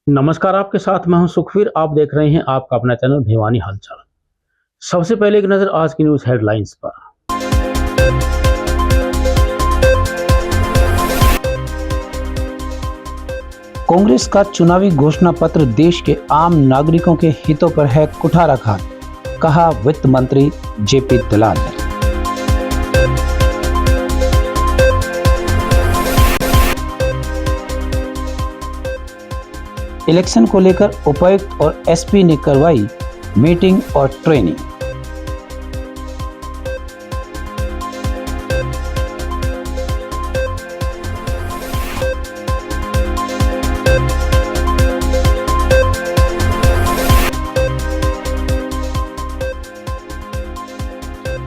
नमस्कार, आपके साथ मैं हूं सुखवीर। आप देख रहे हैं आपका अपना चैनल भिवानी हालचाल। सबसे पहले एक नजर आज की न्यूज हेडलाइंस पर। कांग्रेस का चुनावी घोषणा पत्र देश के आम नागरिकों के हितों पर है कुठाराघात, कहा वित्त मंत्री जेपी दलाल ने। इलेक्शन को लेकर उपायुक्त और एसपी ने करवाई मीटिंग और ट्रेनिंग।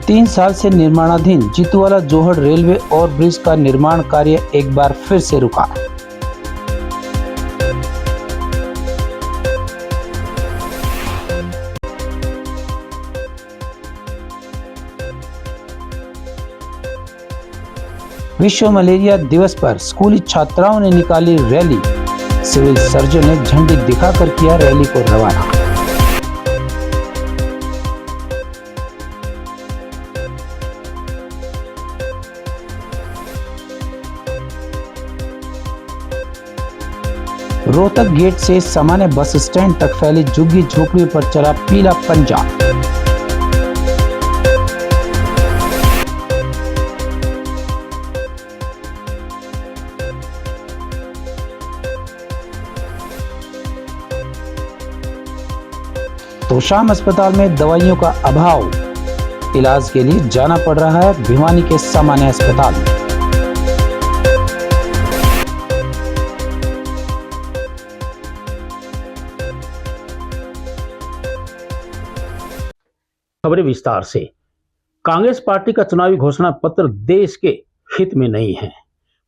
तीन साल से निर्माणाधीन जीतूवाला जोहड़ रेलवे और ब्रिज का निर्माण कार्य एक बार फिर से रुका। विश्व मलेरिया दिवस पर स्कूली छात्राओं ने निकाली रैली। सिविल सर्जन ने झंडी दिखाकर किया रैली को रवाना। रोहतक गेट से सामान्य बस स्टैंड तक फैली झुग्गी झोपड़ी पर चला पीला पंजा। तोशाम अस्पताल में दवाइयों का अभाव, इलाज के लिए जाना पड़ रहा है भिवानी के सामान्य अस्पताल में। खबरें विस्तार से। कांग्रेस पार्टी का चुनावी घोषणा पत्र देश के हित में नहीं है।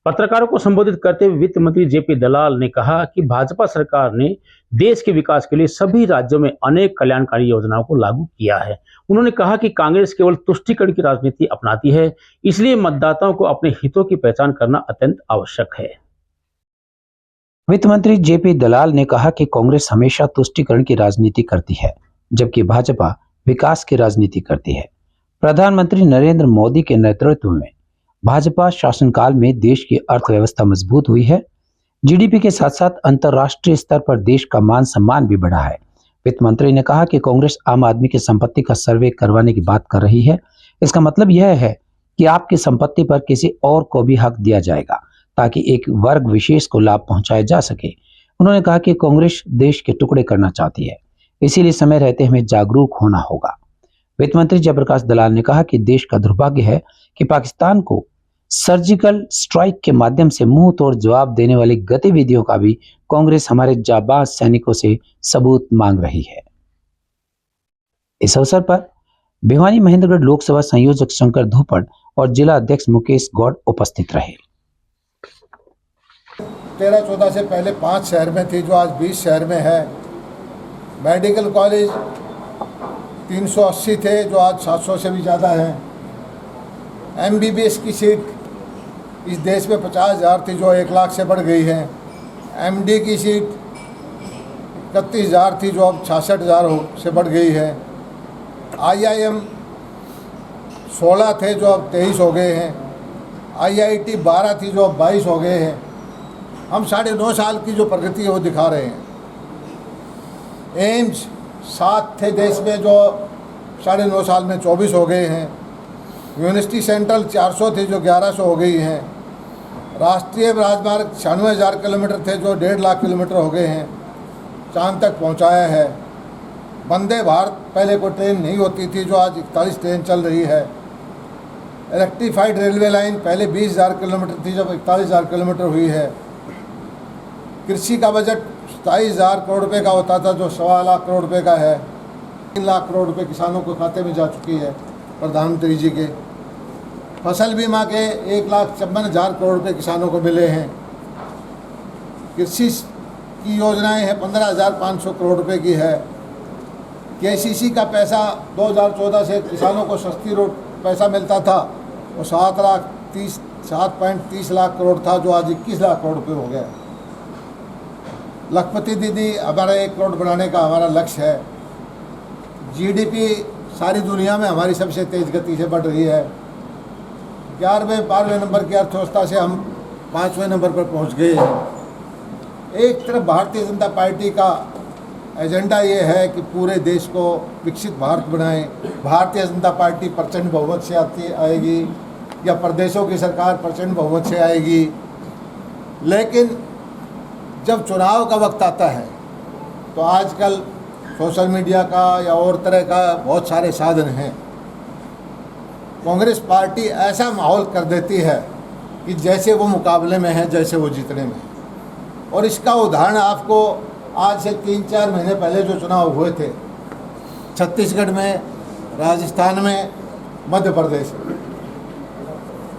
पत्रकारों को संबोधित करते हुए वित्त मंत्री जेपी दलाल ने कहा कि भाजपा सरकार ने देश के विकास के लिए सभी राज्यों में अनेक कल्याणकारी योजनाओं को लागू किया है। उन्होंने कहा कि कांग्रेस केवल तुष्टीकरण की राजनीति अपनाती है, इसलिए मतदाताओं को अपने हितों की पहचान करना अत्यंत आवश्यक है। वित्त मंत्री जेपी दलाल ने कहा कि कांग्रेस हमेशा तुष्टीकरण की राजनीति करती है, जबकि भाजपा विकास की राजनीति करती है। प्रधानमंत्री नरेंद्र मोदी के नेतृत्व में भाजपा शासनकाल में देश की अर्थव्यवस्था मजबूत हुई है। जीडीपी के साथ साथ अंतर्राष्ट्रीय स्तर पर देश का मान सम्मान भी बढ़ा है। वित्त मंत्री ने कहा कि कांग्रेस आम आदमी की संपत्ति का सर्वे करवाने की बात कर रही है। इसका मतलब यह है कि आपकी संपत्ति पर किसी और को भी हक दिया जाएगा, ताकि एक वर्ग विशेष को लाभ पहुंचाया जा सके। उन्होंने कहा कि कांग्रेस देश के टुकड़े करना चाहती है, इसीलिए समय रहते हमें जागरूक होना होगा। वित्त मंत्री जयप्रकाश दलाल ने कहा कि देश का दुर्भाग्य है कि पाकिस्तान को सर्जिकल स्ट्राइक के माध्यम से मुंह तोड़ जवाब देने वाली गतिविधियों का भी कांग्रेस हमारे जाबाज सैनिकों से सबूत मांग रही है। इस अवसर पर भिवानी महेंद्रगढ़ लोकसभा संयोजक शंकर धोपड़ और जिला अध्यक्ष मुकेश गौड़ उपस्थित रहे। 13-14 से पहले 5 शहर में थी, जो आज 20 शहर में है। मेडिकल कॉलेज 380 थे, जो आज 700 से भी ज़्यादा है। MBBS की सीट इस देश में 50,000 थी, जो 1 लाख से बढ़ गई है। MD की सीट 31,000 थी, जो अब 66,000 से बढ़ गई है। IIM 16 थे, जो अब 23 हो गए हैं। IIT 12 थी, जो अब 22 हो गए हैं। हम 9.5 साल की जो प्रगति है वो दिखा रहे हैं। एम्स 7 थे देश में, जो 9.5 साल में 24 हो गए हैं। यूनिवर्सिटी सेंट्रल 400 थे, जो 1100 हो गई हैं। राष्ट्रीय राजमार्ग 96,000 किलोमीटर थे, जो 1.5 लाख किलोमीटर हो गए हैं, चांद तक पहुंचाया है। वंदे भारत पहले कोई ट्रेन नहीं होती थी, जो आज 41 ट्रेन चल रही है। इलेक्ट्रीफाइड रेलवे लाइन पहले 20,000 किलोमीटर थी, जब 41,000 किलोमीटर हुई है। कृषि का बजट 27,000 करोड़ रुपये का होता था, जो 1.25 लाख करोड़ रुपये का है। 3 लाख करोड़ रुपये किसानों के खाते में जा चुकी है प्रधानमंत्री जी के। फसल बीमा के 1,54,000 करोड़ रुपये किसानों को मिले हैं। कृषि की योजनाएं हैं 15,500 करोड़ रुपये की है। KCC का पैसा 2014 से किसानों को सस्ती पैसा मिलता था, वो 7.30 लाख करोड़ था, जो आज 21 लाख करोड़ रुपये हो गया। लखपति दीदी हमारा 1 करोड़ बनाने का हमारा लक्ष्य है। जीडीपी सारी दुनिया में हमारी सबसे तेज़ गति से बढ़ रही है। 11वें 12वें नंबर की अर्थव्यवस्था से हम 5वें नंबर पर पहुंच गए हैं। एक तरफ भारतीय जनता पार्टी का एजेंडा ये है कि पूरे देश को विकसित भारत बनाएं। भारतीय जनता पार्टी प्रचंड बहुमत से आएगी या प्रदेशों की सरकार प्रचंड बहुमत से आएगी, लेकिन जब चुनाव का वक्त आता है तो आजकल सोशल मीडिया का या और तरह का बहुत सारे साधन हैं। कांग्रेस पार्टी ऐसा माहौल कर देती है कि जैसे वो मुकाबले में है, जैसे वो जीतने में है। और इसका उदाहरण आपको आज से 3-4 महीने पहले जो चुनाव हुए थे छत्तीसगढ़ में, राजस्थान में, मध्य प्रदेश में,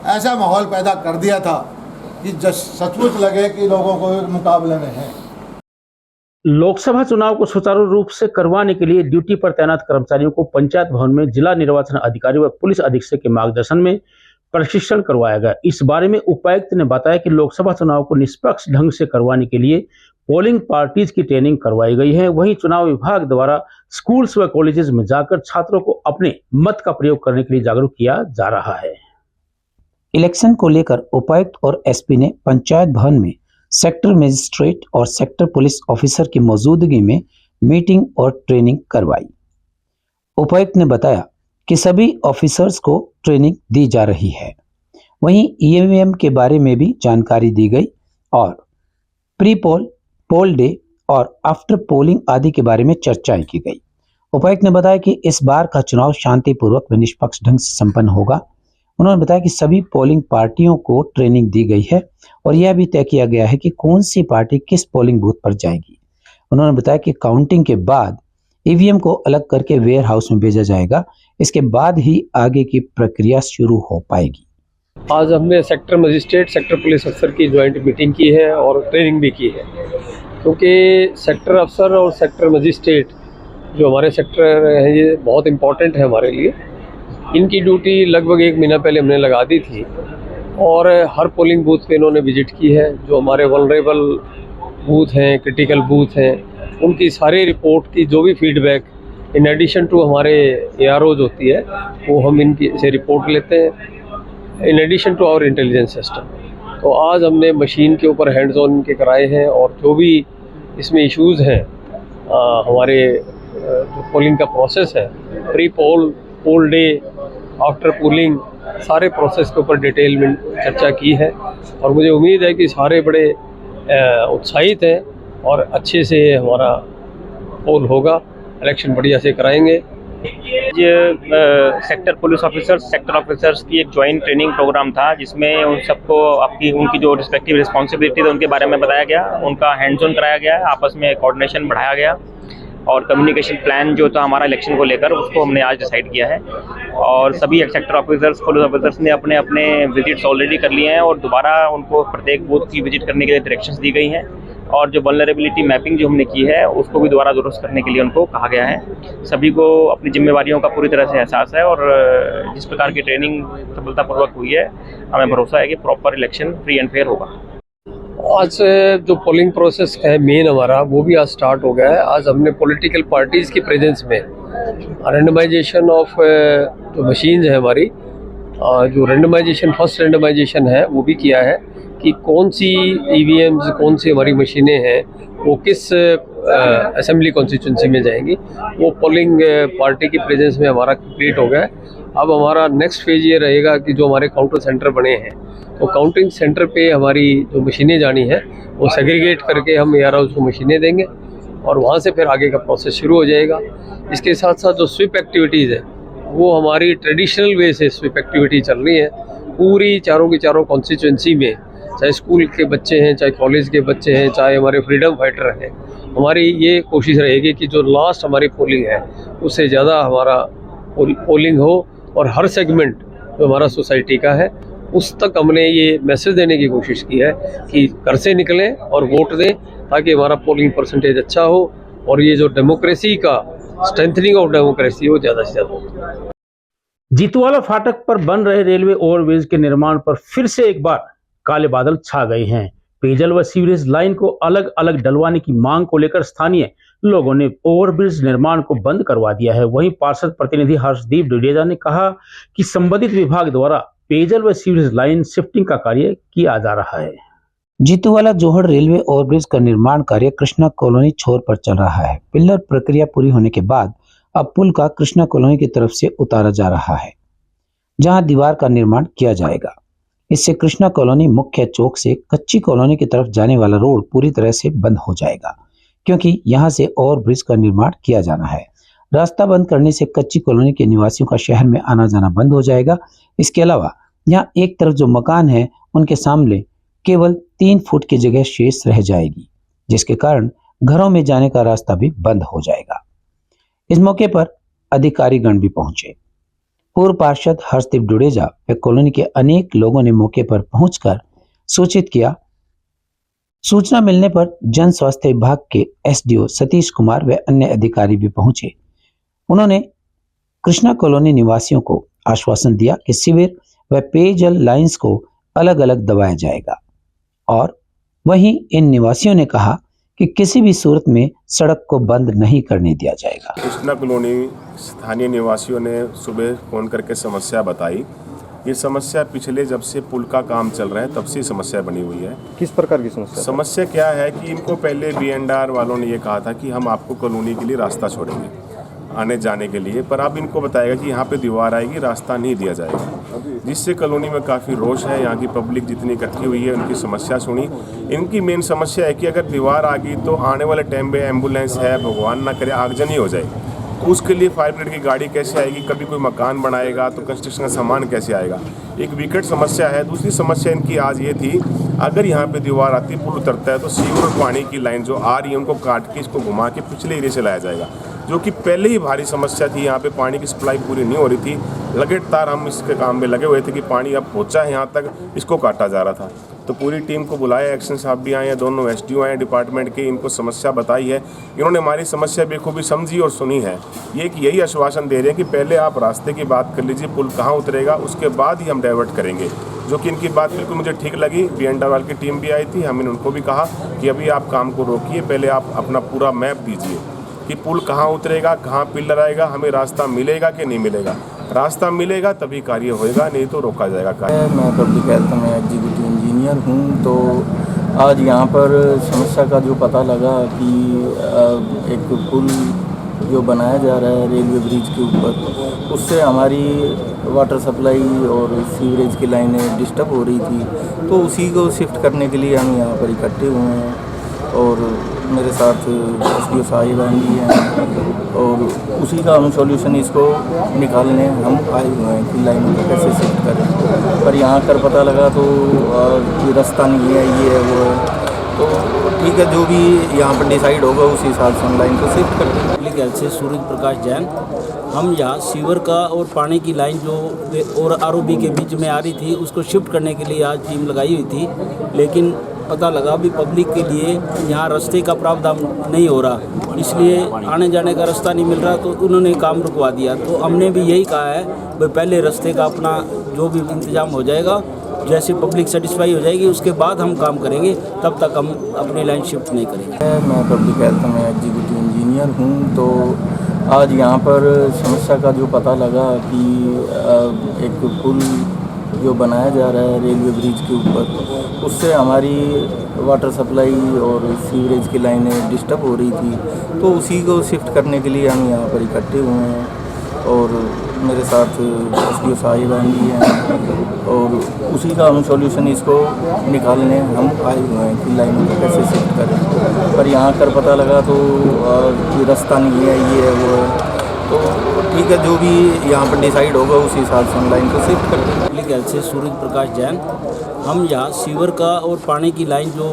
ऐसा माहौल पैदा कर दिया था कि सचमुच लगे कि लोगों को मुकाबले में है। लोकसभा चुनाव को सुचारू रूप से करवाने के लिए ड्यूटी पर तैनात कर्मचारियों को पंचायत भवन में जिला निर्वाचन अधिकारी व पुलिस अधीक्षक के मार्गदर्शन में प्रशिक्षण करवाया गया। इस बारे में उपायुक्त ने बताया कि लोकसभा चुनाव को निष्पक्ष ढंग से करवाने के लिए पोलिंग पार्टीज की ट्रेनिंग करवाई गई है। वहीं चुनाव विभाग द्वारा स्कूल्स व कॉलेजेस में जाकर छात्रों को अपने मत का प्रयोग करने के लिए जागरूक किया जा रहा है। इलेक्शन को लेकर उपायुक्त और एसपी ने पंचायत भवन में सेक्टर मजिस्ट्रेट और सेक्टर पुलिस ऑफिसर की मौजूदगी में मीटिंग और ट्रेनिंग करवाई। उपायुक्त ने बताया कि सभी ऑफिसर्स को ट्रेनिंग दी जा रही है। वहीं ईवीएम के बारे में भी जानकारी दी गई और प्री पोल, पोल डे और आफ्टर पोलिंग आदि के बारे में चर्चाएं की गई। उपायुक्त ने बताया कि इस बार का चुनाव शांतिपूर्वक व निष्पक्ष ढंग से संपन्न होगा। उन्होंने बताया कि सभी पोलिंग पार्टियों को ट्रेनिंग दी गई है और यह भी तय किया गया है कि कौन सी पार्टी किस पोलिंग बूथ पर जाएगी। उन्होंने बताया कि काउंटिंग के बाद ईवीएम को अलग करके वेयर हाउस में भेजा जाएगा। इसके बाद ही आगे की प्रक्रिया शुरू हो पाएगी। आज हमने सेक्टर मजिस्ट्रेट, सेक्टर पुलिस अफसर की ज्वाइंट मीटिंग की है और ट्रेनिंग भी की है, क्योंकि सेक्टर अफसर और सेक्टर मजिस्ट्रेट जो हमारे सेक्टर है ये बहुत इम्पोर्टेंट है हमारे लिए। इनकी ड्यूटी लगभग 1 महीना पहले हमने लगा दी थी और हर पोलिंग बूथ पे इन्होंने विजिट की है। जो हमारे वल्नरेबल बूथ हैं, क्रिटिकल बूथ हैं, उनकी सारी रिपोर्ट की जो भी फीडबैक इन एडिशन टू हमारे AROs होती है वो हम इनकी से रिपोर्ट लेते हैं in addition to our intelligence system. तो आज हमने मशीन के ऊपर हैंड्स ऑन इनके कराए हैं और जो भी इसमें इश्यूज़ हैं हमारे जो पोलिंग का प्रोसेस है, pre poll, poll day, after polling, सारे प्रोसेस के ऊपर डिटेल में चर्चा की है और मुझे उम्मीद है कि सारे बड़े उत्साहित हैं और अच्छे से हमारा पोल होगा, इलेक्शन बढ़िया से कराएंगे। ये sector police officers, sector officers की एक ज्वाइंट ट्रेनिंग प्रोग्राम था जिसमें उन सबको उनकी जो रिस्पेक्टिव रिस्पॉन्सिबिलिटी थी उनके बारे में बताया गया, उनका हैंड्स ऑन कराया गया, आपस में कोऑर्डिनेशन बढ़ाया गया और कम्युनिकेशन प्लान जो था हमारा इलेक्शन को लेकर उसको हमने आज डिसाइड किया है। और सभी सेक्टर ऑफिसर्स, पुलिस ऑफिसर्स ने अपने अपने विजिट्स ऑलरेडी कर लिए हैं और दोबारा उनको प्रत्येक बूथ की विजिट करने के लिए डायरेक्शंस दी गई हैं और जो वल्नरेबिलिटी मैपिंग जो हमने की है उसको भी दोबारा दुरुस्त करने के लिए उनको कहा गया है। सभी को अपनी जिम्मेवारियों का पूरी तरह से एहसास है और जिस प्रकार की ट्रेनिंग सफलतापूर्वक हुई है हमें भरोसा है कि proper election free and fair होगा। आज से जो पोलिंग प्रोसेस है मेन हमारा वो भी आज स्टार्ट हो गया है। आज हमने पॉलिटिकल पार्टीज़ की प्रेजेंस में रैंडमाइजेशन ऑफ जो मशीन्स है हमारी, जो रैंडमाइजेशन, फर्स्ट रैंडमाइजेशन है वो भी किया है कि कौन सी ईवीएम्स, कौन सी हमारी मशीनें हैं वो किस असेंबली कॉन्स्टिट्यूंसी में जाएंगी। वो पोलिंग पार्टी की प्रेजेंस में हमारा कंप्लीट हो गया है। अब हमारा नेक्स्ट फेज ये रहेगा कि जो हमारे काउंटर सेंटर बने हैं तो काउंटिंग सेंटर पे हमारी जो मशीनें जानी हैं वो सेग्रीगेट करके हम AROs को मशीनें देंगे और वहाँ से फिर आगे का प्रोसेस शुरू हो जाएगा। इसके साथ साथ जो स्वीप एक्टिविटीज़ है वो हमारी ट्रेडिशनल वे से स्वीप एक्टिविटी चल रही है पूरी चारों की चारों कॉन्स्टिट्यूंसी में, चाहे स्कूल के बच्चे हैं, चाहे कॉलेज के बच्चे हैं, चाहे हमारे फ्रीडम फाइटर हैं। हमारी ये कोशिश रहेगी कि जो लास्ट हमारी पोलिंग है उससे ज़्यादा हमारा पोलिंग हो और हर सेगमेंट जो हमारा सोसाइटी का है उस तक हमने ये मैसेज देने की कोशिश की है कि घर से निकलें और वोट दें ताकि हमारा पोलिंग परसेंटेज अच्छा हो और ये जो डेमोक्रेसी का स्ट्रेंथनिंग ऑफ डेमोक्रेसी हो ज़्यादा से ज़्यादा हो। जीतवाला फाटक पर बन रहे रेलवे ओवरब्रिज के निर्माण पर फिर से एक बार काले बादल छा गए हैं। पेयजल व सीवरेज लाइन को अलग अलग डलवाने की मांग को लेकर स्थानीय लोगों ने ओवरब्रिज निर्माण को बंद करवा दिया है। वहीं पार्षद प्रतिनिधि हर्षदीप डुडेजा ने कहा कि संबंधित विभाग द्वारा पेयजल व सीवरेज लाइन शिफ्टिंग का कार्य किया जा रहा है। जीतूवाला जोहड़ रेलवे ओवरब्रिज का निर्माण कार्य कृष्णा कॉलोनी छोर पर चल रहा है। पिलर प्रक्रिया पूरी होने के बाद अब पुल का कृष्णा कॉलोनी की तरफ से उतारा जा रहा है, जहां दीवार का निर्माण किया जाएगा। इससे कृष्णा कॉलोनी मुख्य चौक से कच्ची कॉलोनी की तरफ जाने वाला रोड पूरी तरह से बंद हो जाएगा, क्योंकि यहां से ओवरब्रिज का निर्माण किया जाना है। रास्ता बंद करने से कच्ची कॉलोनी के निवासियों का शहर में आना जाना बंद हो जाएगा। इसके अलावा यहाँ एक तरफ जो मकान है उनके सामने केवल 3 फुट की जगह शेष रह जाएगी, जिसके कारण घरों में जाने का रास्ता भी बंद हो जाएगा। इस मौके पर अधिकारीगण भी पहुंचे। पूर्व पार्षद हर्षदीप डुडेजा व कॉलोनी के अनेक लोगों ने मौके पर पहुंचकर सूचित किया। सूचना मिलने पर जन स्वास्थ्य विभाग के एसडीओ सतीश कुमार व अन्य अधिकारी भी पहुंचे। उन्होंने कृष्णा कॉलोनी निवासियों को आश्वासन दिया कि सीवर व पेयजल लाइंस को अलग अलग दबाया जाएगा, और वहीं इन निवासियों ने कहा कि किसी भी सूरत में सड़क को बंद नहीं करने दिया जाएगा। कृष्णा कॉलोनी स्थानीय निवासियों ने सुबह फोन करके समस्या बताई। ये समस्या पिछले जब से पुल का काम चल रहा है तब से समस्या बनी हुई है। किस प्रकार की समस्या? समस्या क्या है कि इनको पहले बीएनडीआर वालों ने ये कहा था कि हम आपको कॉलोनी के लिए रास्ता छोड़ेंगे आने जाने के लिए, पर अब इनको बताएगा कि यहाँ पे दीवार आएगी, रास्ता नहीं दिया जाएगा, जिससे कॉलोनी में काफ़ी रोष है। यहाँ की पब्लिक जितनी इकट्ठी हुई है उनकी समस्या सुनी। इनकी मेन समस्या है कि अगर दीवार आ गई तो आने वाले टाइम में एम्बुलेंस है, भगवान ना करे आगजनी हो जाए, तो उसके लिए फायर ब्रिगेड की गाड़ी कैसे आएगी? कभी कोई मकान बनाएगा तो कंस्ट्रक्शन का सामान कैसे आएगा? एक विकट समस्या है। दूसरी समस्या इनकी आज ये थी, अगर यहाँ पे दीवार आती, पुल उतरता है तो सीवर और पानी की लाइन जो आ रही है उनको काट के इसको घुमा के पिछले एरिया से लाया जाएगा, जो कि पहले ही भारी समस्या थी। यहाँ पे पानी की सप्लाई पूरी नहीं हो रही थी। लगातार हम इसके काम में लगे हुए थे कि पानी अब पहुँचा है यहाँ तक, इसको काटा जा रहा था। तो पूरी टीम को बुलाया, एक्शन साहब भी आए हैं, दोनों एसडीओ आए डिपार्टमेंट के, इनको समस्या बताई है। इन्होंने हमारी समस्या बेखूबी समझी और सुनी है। ये कि यही आश्वासन दे रहे हैं कि पहले आप रास्ते की बात कर लीजिए, पुल कहाँ उतरेगा, उसके बाद ही हम डाइवर्ट करेंगे, जो कि इनकी बात बिल्कुल मुझे ठीक लगी। बीएनडीआर की टीम भी आई थी, हमने उनको भी कहा कि अभी आप काम को रोकिए, पहले आप अपना पूरा मैप दीजिए कि पुल कहाँ उतरेगा, कहाँ पिलर आएगा, हमें रास्ता मिलेगा कि नहीं मिलेगा। रास्ता मिलेगा तभी कार्य होएगा, नहीं तो रोका जाएगा कार्य। मैं पब्लिक हेल्थ में एग्जीक्यूटिव इंजीनियर हूँ। तो आज यहाँ पर समस्या का जो पता लगा कि एक पुल जो बनाया जा रहा है रेलवे ब्रिज के ऊपर, उससे हमारी वाटर सप्लाई और सीवरेज की लाइनें डिस्टर्ब हो रही थी, तो उसी को शिफ्ट करने के लिए हम यहाँ पर इकट्ठे हुए हैं। और मेरे साथ एसडीओ साहिबान भी हैं, और उसी का हम सॉल्यूशन इसको निकालने हम आए हुए हैं कि लाइन को कैसे शिफ्ट करें। पर यहाँ कर पता लगा तो ये रास्ता नहीं है, ये है वो है, तो ठीक है, जो भी यहाँ पर डिसाइड होगा उसी हिसाब से हम लाइन को शिफ्ट कर देंगे। पब्लिक हेल्थ से सूरज प्रकाश जैन। हम यहाँ सीवर का और पानी की लाइन जो और आरओबी के बीच में आ रही थी उसको शिफ्ट करने के लिए आज टीम लगाई हुई थी, लेकिन पता लगा भी पब्लिक के लिए यहाँ रास्ते का प्रावधान नहीं हो रहा, इसलिए आने जाने का रास्ता नहीं मिल रहा, तो उन्होंने काम रुकवा दिया। तो हमने भी यही कहा है भाई पहले रास्ते का अपना जो भी इंतजाम हो जाएगा, जैसे पब्लिक सेटिस्फाई हो जाएगी उसके बाद हम काम करेंगे, तब तक हम अपनी लाइन शिफ्ट नहीं करेंगे। मैं पब्लिक हेल्थ में एग्जीक्यूटिव इंजीनियर हूँ। तो आज यहाँ पर समस्या का जो पता लगा कि एक पुल जो बनाया जा रहा है रेलवे ब्रिज के ऊपर, उससे हमारी वाटर सप्लाई और सीवरेज की लाइनें डिस्टर्ब हो रही थी, तो उसी को शिफ्ट करने के लिए हम यहाँ पर इकट्ठे हुए हैं। और मेरे साथ एसडीओ साहिबान भी हैं, और उसी का हम सॉल्यूशन इसको निकालने हम आए हुए हैं कि लाइन को कैसे शिफ्ट करें। पर यहाँ कर पता लगा तो ये रास्ता नहीं है, ये है वो है, तो ठीक है, जो भी यहाँ पर डिसाइड होगा उसी हिसाब से हम लाइन को शिफ्ट कर देंगे। पब्लिक हेल्थ से सूरज प्रकाश जैन। हम यहाँ सीवर का और पानी की लाइन जो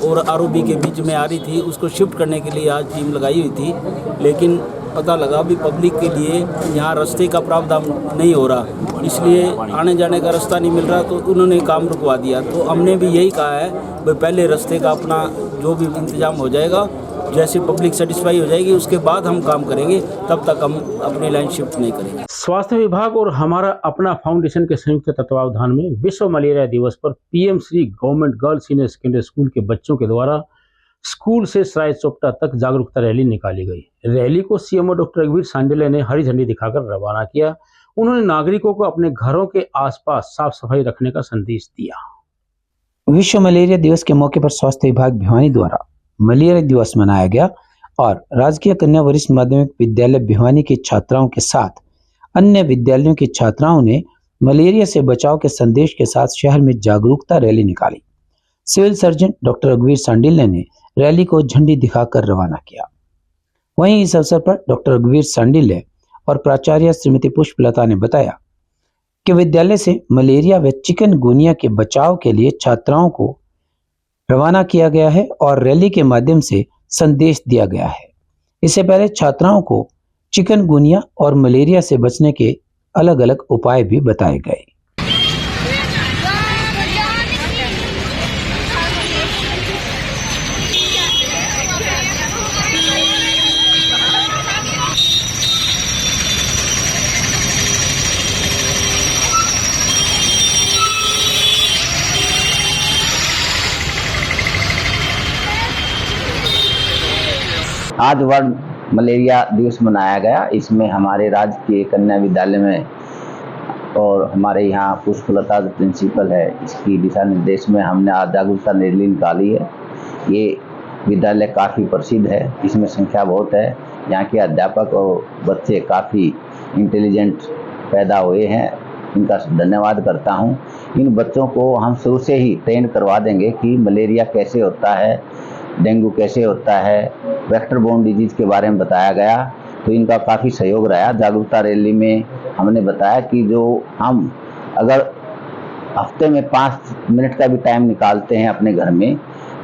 और आरओबी के बीच में आ रही थी उसको शिफ्ट करने के लिए आज टीम लगाई हुई थी, लेकिन पता लगा भी पब्लिक के लिए यहाँ रास्ते का प्रावधान नहीं हो रहा, इसलिए आने जाने का रास्ता नहीं मिल रहा, तो उन्होंने काम रुकवा दिया। तो हमने भी यही कहा है भाई पहले रास्ते का अपना जो भी इंतजाम हो जाएगा, जैसे पब्लिक सेटिस्फाई हो जाएगी उसके बाद हम काम करेंगे, तब तक हम अपनी लाइन शिफ्ट नहीं करेंगे। स्वास्थ्य विभाग और हमारा अपना फाउंडेशन के संयुक्त तत्वावधान में विश्व मलेरिया दिवस पर PM Shri government girls senior secondary school के बच्चों के द्वारा स्कूल से सराय चोपटा तक जागरूकता रैली निकाली गई। रैली को सीएमओ डॉक्टर रघुवीर सांडिल्य ने हरी झंडी दिखाकर रवाना किया। उन्होंने नागरिकों को अपने घरों के आसपास साफ सफाई रखने का संदेश दिया। विश्व मलेरिया दिवस के मौके पर स्वास्थ्य विभाग भिवानी द्वारा मलेरिया दिवस मनाया गया और राजकीय कन्या वरिष्ठ माध्यमिक विद्यालय भिवानी की छात्राओं के साथ अन्य विद्यालयों की छात्राओं ने मलेरिया से बचाव के संदेश के साथ शहर में जागरूकता रैली निकाली। सिविल सर्जन डॉक्टर रघुवीर सांडिल्य ने रैली को झंडी दिखाकर रवाना किया। वहीं इस अवसर पर डॉक्टर रघुवीर सांडिल्य और प्राचार्य श्रीमती पुष्पलता ने बताया कि विद्यालय से मलेरिया व चिकनगुनिया के बचाव के लिए छात्राओं को रवाना किया गया है और रैली के माध्यम से संदेश दिया गया है। इससे पहले छात्राओं को चिकनगुनिया और मलेरिया से बचने के अलग अलग उपाय भी बताए गए। आज वर्ल्ड मलेरिया दिवस मनाया गया। इसमें हमारे राज्य के कन्या विद्यालय में और हमारे यहाँ पुष्पलता जो प्रिंसिपल है, इसकी दिशा निर्देश में हमने आज जागरूकता रैली निकाली है। ये विद्यालय काफ़ी प्रसिद्ध है, इसमें संख्या बहुत है। यहाँ के अध्यापक और बच्चे काफ़ी इंटेलिजेंट पैदा हुए हैं, इनका धन्यवाद करता हूँ। इन बच्चों को हम शुरू से ही ट्रेन करवा देंगे कि मलेरिया कैसे होता है, डेंगू कैसे होता है, वेक्टर बोर्न डिजीज के बारे में बताया गया, तो इनका काफ़ी सहयोग रहा। जागरूकता रैली में हमने बताया कि जो हम अगर हफ्ते में 5 मिनट का भी टाइम निकालते हैं अपने घर में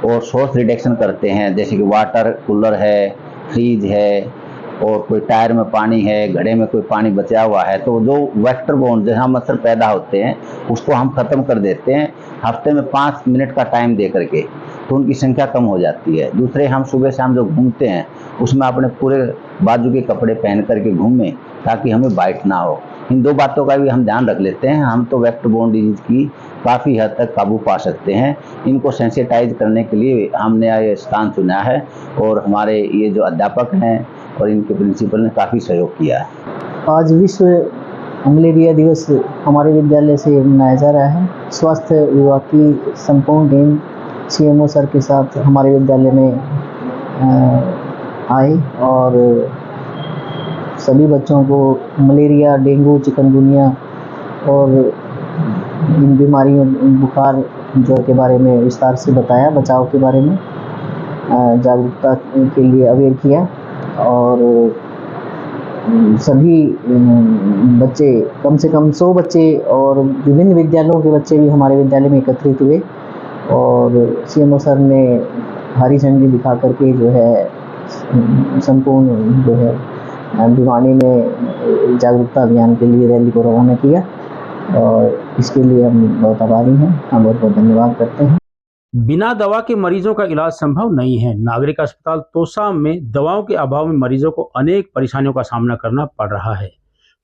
और सोर्स रिडक्शन करते हैं, जैसे कि वाटर कूलर है, फ्रीज है और कोई टायर में पानी है, घड़े में कोई पानी बचा हुआ है, तो जो वेक्टर बोर्न जहाँ मच्छर पैदा होते हैं उसको हम ख़त्म कर देते हैं हफ्ते में 5 मिनट का टाइम दे करके, तो उनकी संख्या कम हो जाती है। दूसरे, हम सुबह शाम जो घूमते हैं उसमें अपने पूरे बाजू के कपड़े पहन करके घूमें ताकि हमें बाइट ना हो। इन 2 बातों का भी हम ध्यान रख लेते हैं, हम तो वेक्टर बोर्न डिजीज की काफ़ी हद तक काबू पा सकते हैं। इनको सेंसिटाइज करने के लिए हमने ये स्थान चुना है और हमारे ये जो अध्यापक हैं और इनके प्रिंसिपल ने काफ़ी सहयोग किया है। आज विश्व मलेरिया दिवस हमारे विद्यालय से मनाया जा रहा है। स्वास्थ्य विभाग की संपूर्ण टीम सीएमओ सर के साथ हमारे विद्यालय में आए और सभी बच्चों को मलेरिया, डेंगू, चिकनगुनिया और इन बीमारियों, बुखार ज्वर के बारे में विस्तार से बताया, बचाव के बारे में जागरूकता के लिए अवेयर किया और सभी बच्चे, कम से कम 100 बच्चे और विभिन्न विद्यालयों के बच्चे भी हमारे विद्यालय में एकत्रित हुए और सीएमओ सर ने हरी झंडी दिखा करके जो है संपूर्ण जो है भिवानी में जागरूकता अभियान के लिए रैली को रवाना किया और इसके लिए हम बहुत आभारी हैं। हम बहुत बहुत धन्यवाद करते हैं। बिना दवा के मरीजों का इलाज संभव नहीं है। नागरिक अस्पताल तोशाम में दवाओं के अभाव में मरीजों को अनेक परेशानियों का सामना करना पड़ रहा है।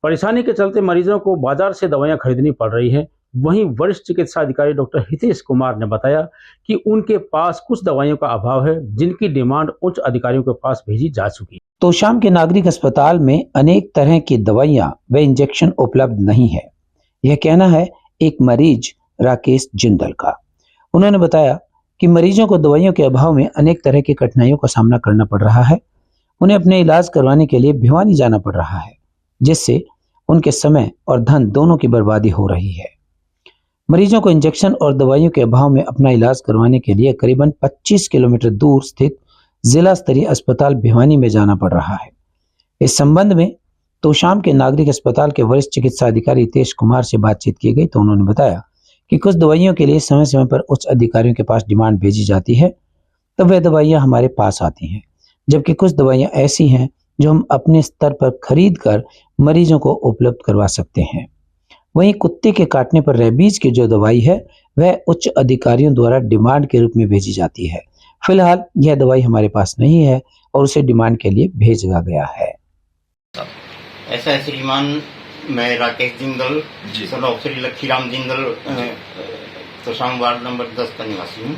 परेशानी के चलते मरीजों को बाजार से दवाइयां खरीदनी पड़ रही है। वहीं वरिष्ठ चिकित्सा अधिकारी डॉक्टर हितेश कुमार ने बताया कि उनके पास कुछ दवाइयों का अभाव है, जिनकी डिमांड उच्च अधिकारियों के पास भेजी जा चुकी है। तोशाम के नागरिक अस्पताल में अनेक तरह की दवाइयां व इंजेक्शन उपलब्ध नहीं है, यह कहना है एक मरीज राकेश जिंदल का। उन्होंने बताया कि मरीजों को दवाइयों के अभाव में अनेक तरह की कठिनाइयों का सामना करना पड़ रहा है। उन्हें अपने इलाज करवाने के लिए भिवानी जाना पड़ रहा है, जिससे उनके समय और धन दोनों की बर्बादी हो रही है। मरीजों को इंजेक्शन और दवाइयों के अभाव में अपना इलाज करवाने के लिए करीबन 25 किलोमीटर दूर स्थित जिला स्तरीय अस्पताल भिवानी में जाना पड़ रहा है। इस संबंध में तोशाम के नागरिक अस्पताल के वरिष्ठ चिकित्सा अधिकारी हितेश कुमार से बातचीत की गई, तो उन्होंने बताया कि कुछ दवाइयों के लिए समय समय पर उच्च अधिकारियों के पास डिमांड भेजी जाती है, तो वह दवाइयां हमारे पास आती हैं, जबकि कुछ दवाइयां ऐसी हैं जो हम अपने स्तर पर खरीद कर मरीजों को उपलब्ध करवा सकते हैं। वहीं कुत्ते के काटने पर रेबीज की जो दवाई है वह उच्च अधिकारियों द्वारा डिमांड के रूप में भेजी जाती है। फिलहाल यह दवाई हमारे पास नहीं है और उसे डिमांड के लिए भेजा गया है। ऐसा श्रीमान मैं Rakesh Jindal son of Shri Lakhiram Jindal Tosham ward number 10 का निवासी हूँ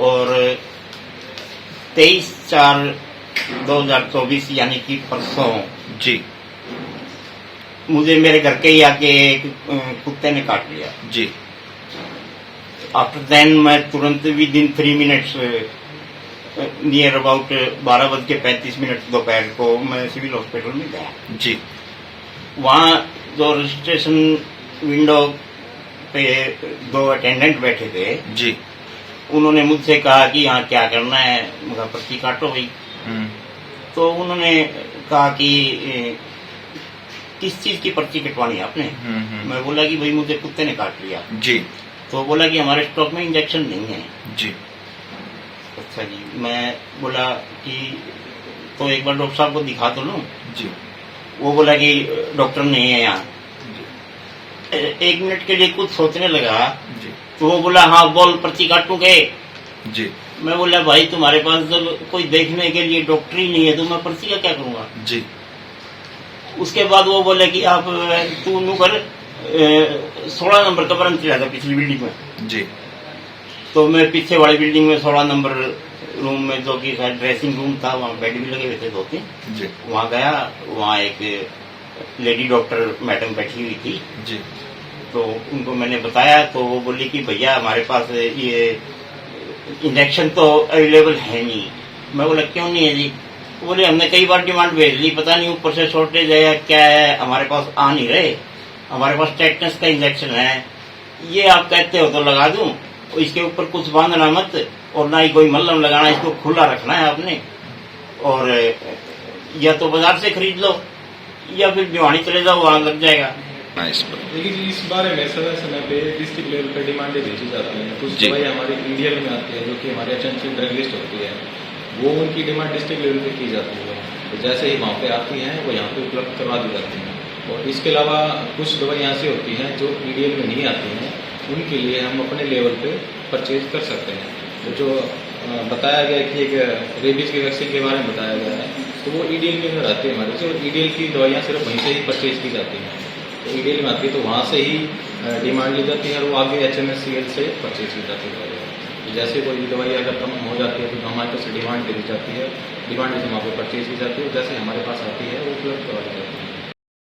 और 23/4/2024 यानी कि परसों जी मुझे मेरे घर के ही आके एक कुत्ते ने काट लिया जी। आफ्टर देन मैं तुरंत with in 3 minutes near about 12:35 दोपहर को मैं सिविल हॉस्पिटल में गया जी। वहाँ जो रजिस्ट्रेशन विंडो पे 2 अटेंडेंट बैठे थे जी। उन्होंने मुझसे कहा कि यहाँ क्या करना है, मुझे पर्ची काटो भाई। तो उन्होंने कहा कि किस चीज की पर्ची कटवानी है आपने? मैं बोला कि भाई मुझे कुत्ते ने काट लिया जी। तो बोला कि हमारे स्टॉक में इंजेक्शन नहीं है जी। अच्छा जी। मैं बोला कि तो एक बार डॉक्टर साहब को दिखा तो लूं जी। वो बोला कि डॉक्टर नहीं है यहाँ। 1 मिनट के लिए कुछ सोचने लगा जी। तो वो बोला हाँ बोल पर्ची काटूंगे जी। मैं बोला भाई तुम्हारे पास जब कोई देखने के लिए डॉक्टर ही नहीं है तो मैं पर्ची का क्या करूंगा जी। उसके बाद वो बोले कि आप तू नू कर 16 नंबर कमरा में चला था पिछली बिल्डिंग में जी। तो मैं पीछे वाली बिल्डिंग में 16 नंबर रूम में जो कि ड्रेसिंग रूम था वहाँ बेड भी लगे हुए थे 2-3 जी। वहाँ गया, वहाँ एक लेडी डॉक्टर मैडम बैठी हुई थी जी। तो उनको मैंने बताया तो वो बोली कि भैया हमारे पास ये इंजेक्शन तो अवेलेबल है नहीं। मैं बोला क्यों नहीं है जी? बोले हमने कई बार डिमांड भेज ली, पता नहीं ऊपर से शॉर्टेज है या क्या है, हमारे पास आ नहीं रहे। हमारे पास टेटनस का इंजेक्शन है, ये आप कहते हो तो लगा दूं, इसके ऊपर कुछ बांधना मत और ना ही कोई मल्लम लगाना, इसको खुला रखना है आपने और या तो बाजार से खरीद लो या फिर भिवानी चले जाओ, वहां लग जाएगा। लेकिन इस बारे में समय समय पे डिस्ट्रिक्ट लेवल पर डिमांडें भेजी जाती हैं। कुछ दवाई हमारे इंडिया में आती है जो कि हमारे एसेंशियल ड्रग लिस्ट होती है, वो उनकी डिमांड डिस्ट्रिक्ट लेवल पे की जाती है। तो जैसे ही वहाँ पे आती हैं वो यहाँ पे उपलब्ध करवा दी जाती हैं। और इसके अलावा कुछ दवाइयाँ ऐसी होती हैं जो ईडीएल में नहीं आती हैं, उनके लिए हम अपने लेवल पे परचेज कर सकते हैं। तो जो बताया गया कि एक रेबीज की वैक्सीन के बारे में बताया गया है, तो वो ईडीएल के अंदर आती है हमारे से, और ईडीएल की दवाइयाँ सिर्फ वहीं से ही परचेज की जाती हैं। तो ईडीएल में आती है तो वहाँ से ही डिमांड ली जाती है और वो आगे HMSCL से परचेज की जाती है। जैसे कोई भी दवाई अगर कम हो जाती है तो हमारे पास डिमांड दे दी जाती है, डिमांड से वहाँ पर परचेज की जाती है, जैसे हमारे पास आती है वो उपलब्ध करवा दी जाती है।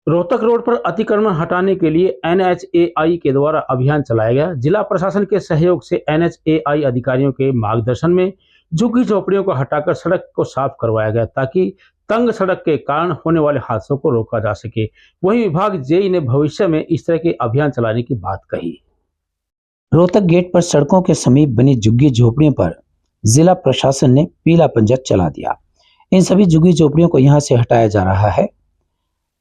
रोहतक रोड पर अतिक्रमण हटाने के लिए NHAI के द्वारा अभियान चलाया गया। जिला प्रशासन के सहयोग से NHAI अधिकारियों के मार्गदर्शन में झुग्गी झोपड़ियों को हटाकर सड़क को साफ करवाया गया ताकि तंग सड़क के कारण होने वाले हादसों को रोका जा सके। वहीं विभाग जेई ने भविष्य में इस तरह के अभियान चलाने की बात कही। रोहतक गेट पर सड़कों के समीप बनी झुग्गी झोपड़ियों पर जिला प्रशासन ने पीला पंजा चला दिया। इन सभी झुग्गी झोपड़ियों को यहां से हटाया जा रहा है।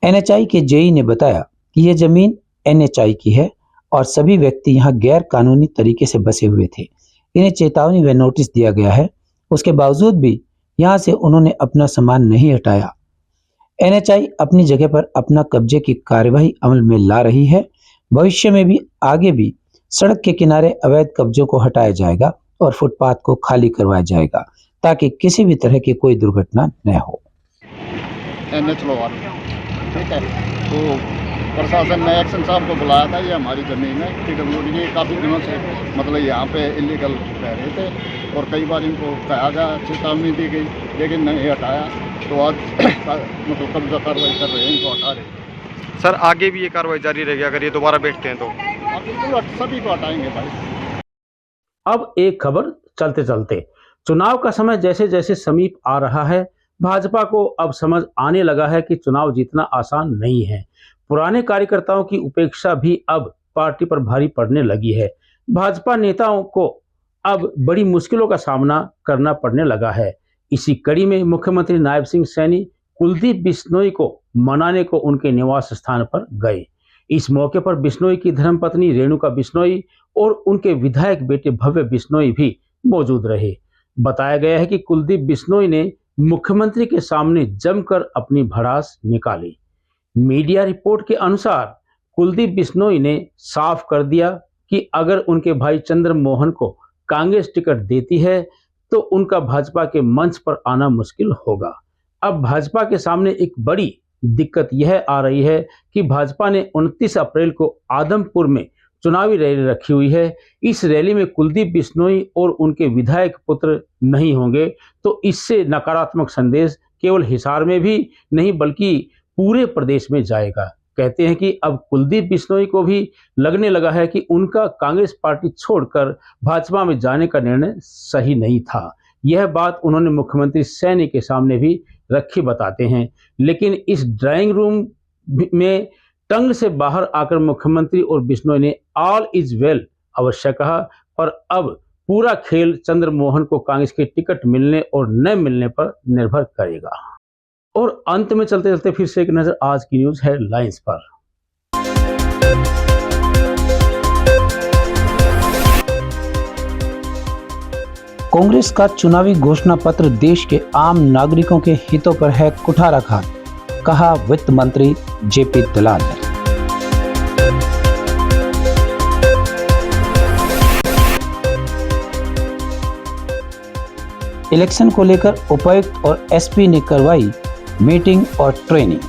NHAI के जेई ने बताया कि यह जमीन NHAI की है और सभी व्यक्ति यहां गैर कानूनी तरीके से बसे हुए थे। इन्हें चेतावनी व नोटिस दिया गया है, उसके बावजूद भी यहां से उन्होंने अपना सामान नहीं हटाया। NHAI अपनी जगह पर अपना कब्जे की कार्यवाही अमल में ला रही है। भविष्य में भी आगे भी सड़क के किनारे अवैध कब्जों को हटाया जाएगा और फुटपाथ को खाली करवाया जाएगा ताकि किसी भी तरह की कोई दुर्घटना न हो। ठीक है, तो प्रशासन ने एक्शन साहब को बुलाया था। ये हमारी ज़मीन है, PWD की काफ़ी दिनों से मतलब यहाँ पे इलीगल रह रहे थे और कई बार इनको कहा गया, चेतावनी दी गई, लेकिन नहीं हटाया। तो आज मतलब कब्जा कार्रवाई कर रहे हैं, इनको हटा रहे हैं। सर आगे भी ये कार्रवाई जारी रहेगी अगर ये दोबारा बैठते हैं तो? बिल्कुल सभी को हटाएंगे भाई। अब एक खबर चलते चलते, चुनाव का समय जैसे जैसे समीप आ रहा है, भाजपा को अब समझ आने लगा है कि चुनाव जीतना आसान नहीं है। पुराने कार्यकर्ताओं की उपेक्षा भी अब पार्टी पर भारी पड़ने लगी है। भाजपा नेताओं को अब बड़ी मुश्किलों का सामना करना पड़ने लगा है। इसी कड़ी में मुख्यमंत्री नायब सिंह सैनी कुलदीप बिश्नोई को मनाने को उनके निवास स्थान पर गए। इस मौके पर बिश्नोई की धर्मपत्नी रेणुका बिश्नोई और उनके विधायक बेटे भव्य बिश्नोई भी मौजूद रहे। बताया गया है कि कुलदीप बिश्नोई ने मुख्यमंत्री के सामने जमकर अपनी भड़ास निकाली। मीडिया रिपोर्ट के अनुसार कुलदीप बिश्नोई ने साफ कर दिया कि अगर उनके भाई चंद्र मोहन को कांग्रेस टिकट देती है तो उनका भाजपा के मंच पर आना मुश्किल होगा। अब भाजपा के सामने एक बड़ी दिक्कत यह आ रही है कि भाजपा ने 29 अप्रैल को आदमपुर में चुनावी रैली रखी हुई है। इस रैली में कुलदीप बिश्नोई और उनके विधायक पुत्र नहीं होंगे, तो इससे नकारात्मक संदेश केवल हिसार में भी नहीं बल्कि पूरे प्रदेश में जाएगा। कहते हैं कि अब कुलदीप बिश्नोई को भी लगने लगा है कि उनका कांग्रेस पार्टी छोड़कर भाजपा में जाने का निर्णय सही नहीं था। यह बात उन्होंने मुख्यमंत्री सैनी के सामने भी रखी बताते हैं। लेकिन इस ड्राइंग रूम में टंग से बाहर आकर मुख्यमंत्री और बिश्नोई ने ऑल इज वेल अवश्य कहा, पर अब पूरा खेल चंद्रमोहन को कांग्रेस के टिकट मिलने और न मिलने पर निर्भर करेगा। और अंत में चलते चलते फिर से एक नजर आज की न्यूज हेडलाइंस पर। कांग्रेस का चुनावी घोषणा पत्र देश के आम नागरिकों के हितों पर है कुठाराघात, कहा वित्त मंत्री जेपी दलाल ने। इलेक्शन को लेकर उपायुक्त और एसपी ने करवाई मीटिंग और ट्रेनिंग।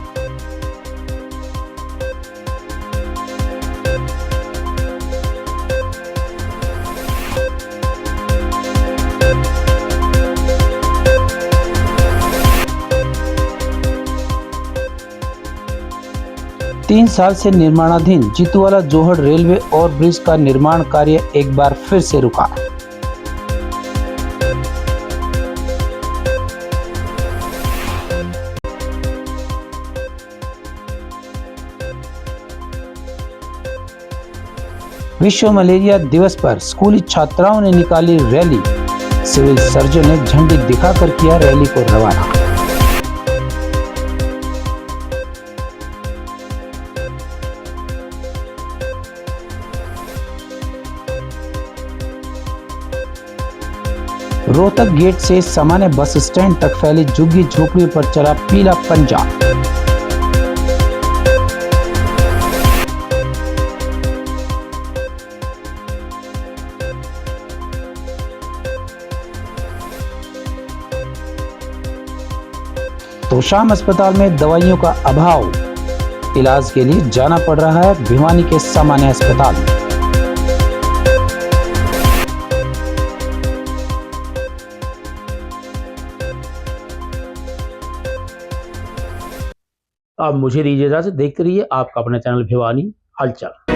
तीन साल से निर्माणाधीन जीतूवाला जोहड़ रेलवे और ब्रिज का निर्माण कार्य एक बार फिर से रुका। विश्व मलेरिया दिवस पर स्कूली छात्राओं ने निकाली रैली, सिविल सर्जन ने झंडी दिखाकर किया रैली को रवाना। रोहतक गेट से सामान्य बस स्टैंड तक फैली झुग्गी झोपड़ियों पर चला पीला पंजा। तोशाम अस्पताल में दवाइयों का अभाव, इलाज के लिए जाना पड़ रहा है भिवानी के सामान्य अस्पताल में। अब मुझे दीजिए इजाजत, देखते रहिए आपका अपना चैनल भिवानी हलचल।